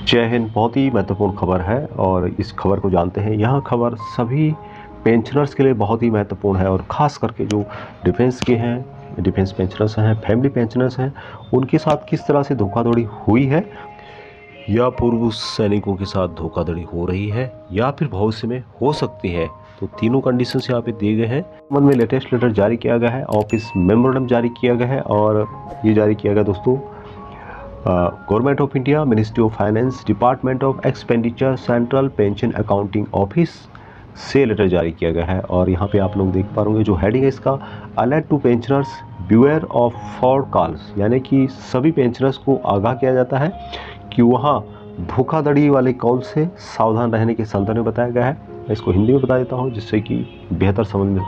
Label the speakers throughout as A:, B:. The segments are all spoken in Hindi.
A: जय हिंद। बहुत ही महत्वपूर्ण खबर है और इस खबर को जानते हैं। यह खबर सभी पेंशनर्स के लिए बहुत ही महत्वपूर्ण है और ख़ास करके जो डिफेंस के हैं, डिफेंस पेंशनर्स हैं, फैमिली पेंशनर्स हैं, उनके साथ किस तरह से धोखाधड़ी हुई है या पूर्व सैनिकों के साथ धोखाधड़ी हो रही है या फिर भविष्य में हो सकती है। तो तीनों कंडीशंस यहाँ पे दिए गए हैं। संबंध में लेटेस्ट लेटर जारी किया गया है, ऑफिस मेमोरेंडम जारी किया गया है और ये जारी किया गया दोस्तों government of India, ministry of finance, department of expenditure, central pension accounting office से लेटर जारी किया गया है। और यहाँ पे आप लोग देख पा रहे होंगे जो हेडिंग है इसका, alert to pensioners beware of fraud calls, यानी कि सभी पेंशनर्स को आगाह किया जाता है कि वहाँ धोखाधड़ी वाले कॉल से सावधान रहने के संदर्भ में बताया गया है। मैं इसको हिंदी में बता देता हूँ जिससे कि बेहतर समझ में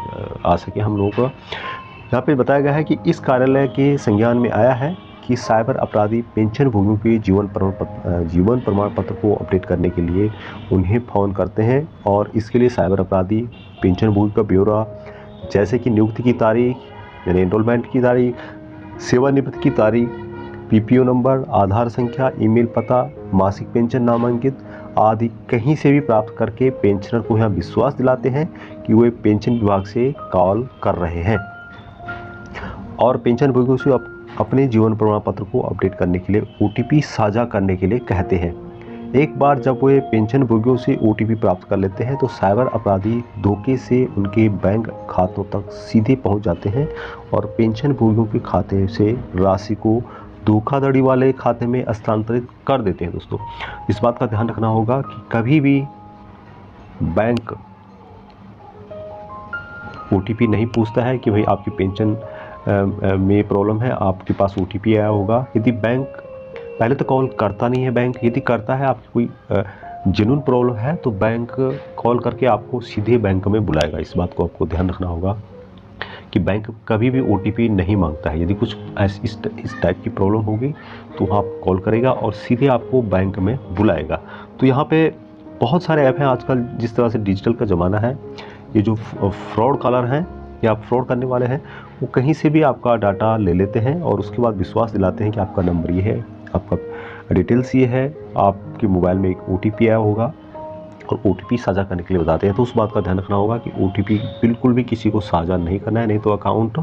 A: आ सके हम लोगों को। यहाँ पे बताया गया है कि इस कार्यालय के संज्ञान में आया है कि साइबर अपराधी पेंशन भोगियों के जीवन प्रमाण पत्र को अपडेट करने के लिए उन्हें फ़ोन करते हैं और इसके लिए साइबर अपराधी पेंशन भोगी का ब्यौरा, जैसे कि नियुक्ति की तारीख यानी एनरोलमेंट की तारीख, सेवानिवृत्ति की तारीख, पीपीओ नंबर, आधार संख्या, ईमेल पता, मासिक पेंशन नामांकित आदि कहीं से भी प्राप्त करके पेंशनर को यहाँ विश्वास दिलाते हैं कि वे पेंशन विभाग से कॉल कर रहे हैं और पेंशन भोगियों से अपने जीवन प्रमाण पत्र को अपडेट करने के लिए ओटीपी साझा करने के लिए कहते हैं। एक बार जब वे पेंशन भोगियों से ओटीपी प्राप्त कर लेते हैं तो साइबर अपराधी धोखे से उनके बैंक खातों तक सीधे पहुंच जाते हैं और पेंशन भोगियों के खाते से राशि को धोखाधड़ी वाले खाते में स्थानांतरित कर देते हैं। दोस्तों, इस बात का ध्यान रखना होगा कि कभी भी बैंक ओटीपी नहीं पूछता है कि भाई आपकी पेंशन में प्रॉब्लम है, आपके पास ओटीपी आया होगा। यदि बैंक पहले तो कॉल करता नहीं है, बैंक यदि करता है आपकी कोई जेन्युइन प्रॉब्लम है तो बैंक कॉल करके आपको सीधे बैंक में बुलाएगा। इस बात को आपको ध्यान रखना होगा कि बैंक कभी भी ओटीपी नहीं मांगता है। यदि कुछ इस टाइप की प्रॉब्लम होगी तो आप कॉल करेगा और सीधे आपको बैंक में बुलाएगा। तो यहाँ पे बहुत सारे ऐप हैं आजकल, जिस तरह से डिजिटल का ज़माना है, ये जो फ्रॉड कॉलर हैं या फ्रॉड करने वाले हैं वो कहीं से भी आपका डाटा ले लेते हैं और उसके बाद विश्वास दिलाते हैं कि आपका नंबर ये है, आपका डिटेल्स ये है, आपके मोबाइल में एक ओटीपी आया होगा और ओटीपी साझा करने के लिए बताते हैं। तो उस बात का ध्यान रखना होगा कि ओटीपी बिल्कुल भी किसी को साझा नहीं करना है, नहीं तो अकाउंट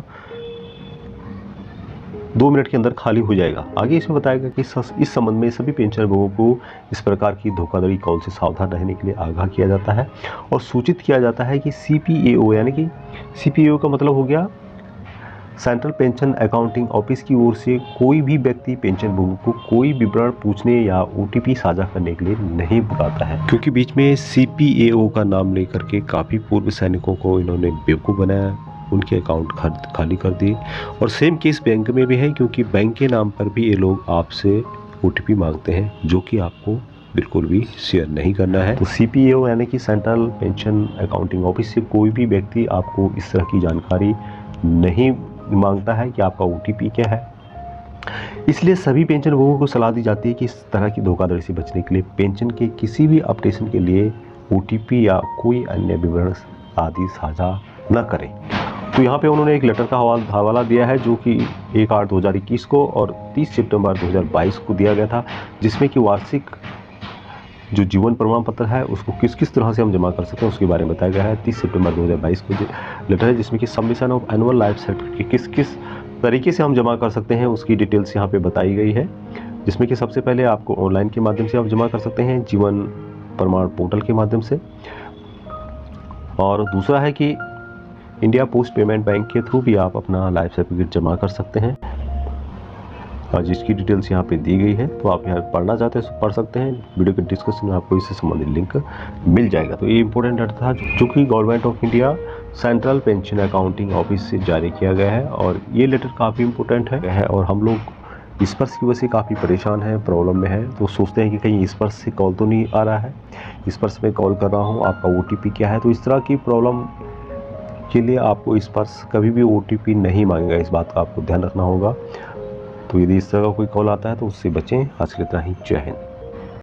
A: 2 मिनट के अंदर खाली हो जाएगा। आगे इसमें बताया गया कि इस संबंध में सभी पेंशन भोगियों को इस प्रकार की धोखाधड़ी कॉल से सावधान रहने के लिए आगाह किया जाता है और सूचित किया जाता है कि सीपीएओ, यानी कि सीपीएओ का मतलब हो गया सेंट्रल पेंशन अकाउंटिंग ऑफिस की ओर से कोई भी व्यक्ति पेंशन भोगी को कोई विवरण पूछने या ओटीपी साझा करने के लिए नहीं बुलाता है, क्योंकि बीच में सीपीएओ का नाम लेकर के काफ़ी पूर्व सैनिकों को इन्होंने बेवकूफ़ बनाया, उनके अकाउंट खाली कर दिए। और सेम केस बैंक में भी है, क्योंकि बैंक के नाम पर भी ये लोग आपसे ओटीपी मांगते हैं जो कि आपको बिल्कुल भी शेयर नहीं करना है। तो सीपीएओ यानी कि सेंट्रल पेंशन अकाउंटिंग ऑफिस से कोई भी व्यक्ति आपको इस तरह की जानकारी नहीं मांगता है कि आपका ओटीपी क्या है। इसलिए सभी पेंशन भोगियों को सलाह दी जाती है कि इस तरह की धोखाधड़ी से बचने के लिए पेंशन के किसी भी अपडेशन के लिए ओटीपी या कोई अन्य विवरण आदि साझा न करें। तो यहाँ पे उन्होंने एक लेटर का हवाला दिया है जो कि 1/8/2021 को और 30 सितंबर 2022 को दिया गया था, जिसमें कि वार्षिक जो जीवन प्रमाण पत्र है उसको किस किस तरह से हम जमा कर सकते हैं उसके बारे में बताया गया है। 30 सितंबर 2022 को लेटर है जिसमें कि submission of annual life certificate किस किस तरीके से हम जमा कर सकते हैं उसकी डिटेल्स यहाँ पे बताई गई है, जिसमें कि सबसे पहले आपको ऑनलाइन के माध्यम से आप जमा कर सकते हैं जीवन प्रमाण पोर्टल के माध्यम से, और दूसरा है कि इंडिया पोस्ट पेमेंट बैंक के थ्रू भी आप अपना लाइफ सर्टिफिकेट जमा कर सकते हैं और जिसकी डिटेल्स यहाँ पे दी गई है। तो आप यहाँ पढ़ना चाहते हैं तो पढ़ सकते हैं, वीडियो के डिस्क्रिप्शन में आपको इससे संबंधित लिंक मिल जाएगा। तो ये इंपॉर्टेंट लेटर था जो कि government of India central pension accounting office से जारी किया गया है और ये लेटर काफ़ी इंपॉर्टेंट है और हम लोग स्पर्श की वजह से काफ़ी परेशान है, प्रॉब्लम में है। तो सोचते हैं कि कहीं स्पर्श से कॉल तो नहीं आ रहा है, स्पर्श में कॉल कर रहा हूँ, आपका ओटीपी क्या है। तो इस तरह की प्रॉब्लम के लिए आपको स्पर्श कभी भी ओटीपी नहीं मांगेगा, इस बात का आपको ध्यान रखना होगा। तो यदि इस तरह का कोई कॉल आता है तो उससे बचें। आज के लिए इतना ही। जय हिंद।